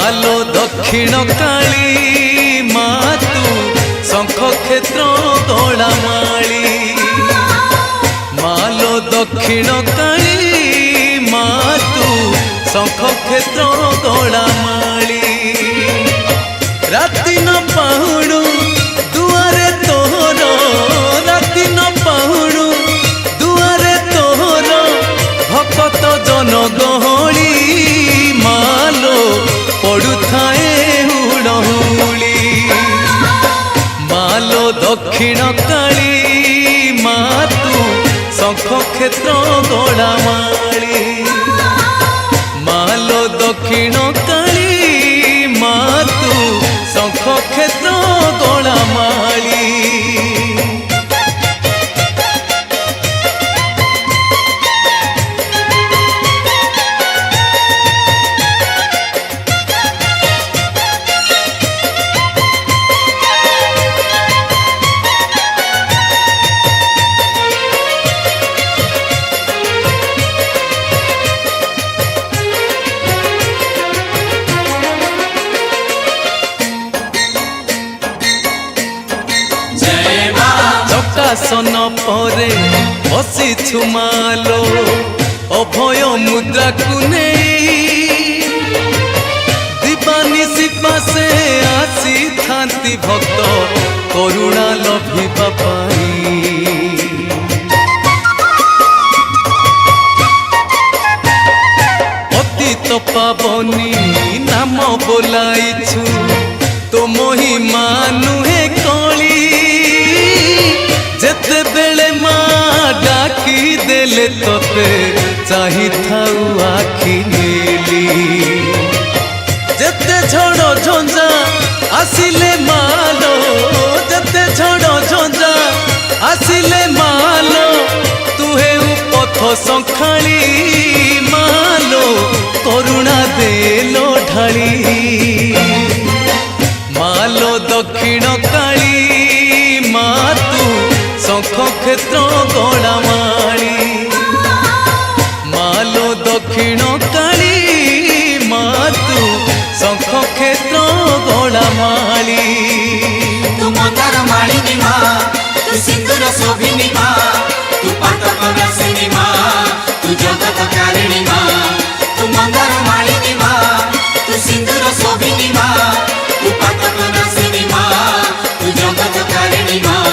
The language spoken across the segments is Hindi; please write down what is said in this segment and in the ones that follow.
मालो दक्षिण काली मातु शंख क्षेत्र गौड़ामाली मालो दक्षिण काली मातु शंख क्षेत्र गौड़ामाली राति न पाहुणु दुआरे तोहर राति न पाहुणु दुआरे तोहर भक्त जन गहली मालो पड़ुथाए हुड़हुली मालो दक्षिण काली मातु शंख क्षेत्र गौड़ामाली मालो दक्षिण काली मातु शंख क्षेत्र गौड़ामाली सन परे बसी छुमालो अभय मुद्रा को नहीं दीवानी पासे आसी थांती भक्त करुणा लभिबा पाई अतीत पावनी नाम बोलाइछु तो महिमा नुहे कली जेते बेले माँ डाकी देले तोते चाही थाऊ आखी नीली जेते झड़ झंझा आसिले मालो जेते झड़ झंझा आसिले मालो तुहे पथ संखाली मालो करुणा देलो ढाली मालो दक्षिण काली मातु शंख क्षेत्र गौड़ामाली मालो दक्षिण काली मातु शंख क्षेत्र गौड़ामाली तू मंदार मालिनी माँ तू सिंदूर शोभिनी माँ तू पातक नाशिनी माँ तू जगत कारिणी माँ तू मंदार मालिनी माँ तू सिंदूर शोभिनी माँ तू पातक नाशिनी माँ तू जगत कारिणी माँ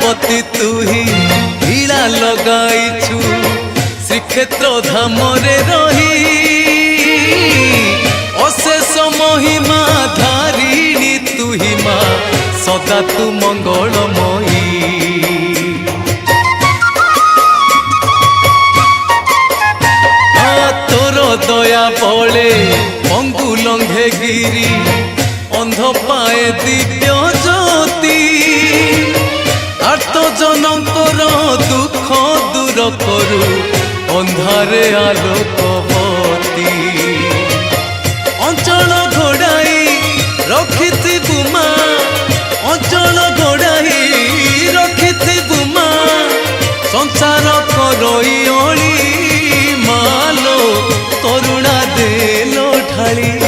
पति तू ही हीरा लगाइछु श्रीक्षेत्र धाम रे रही अशेष महिमा धारिणी तू ही माँ सदा तू मंगलमयी तोर दया बले पंगु लंघे गिरी अंध पाए दिव्य ज्योति आर्त जनकर दुख दूर करू अंधारे आलोकवती अंचल घोड़ाई रखी बुमा अंचल घोड़ाई रखी बुमा संसार करई मालो करुणा देलो ढाली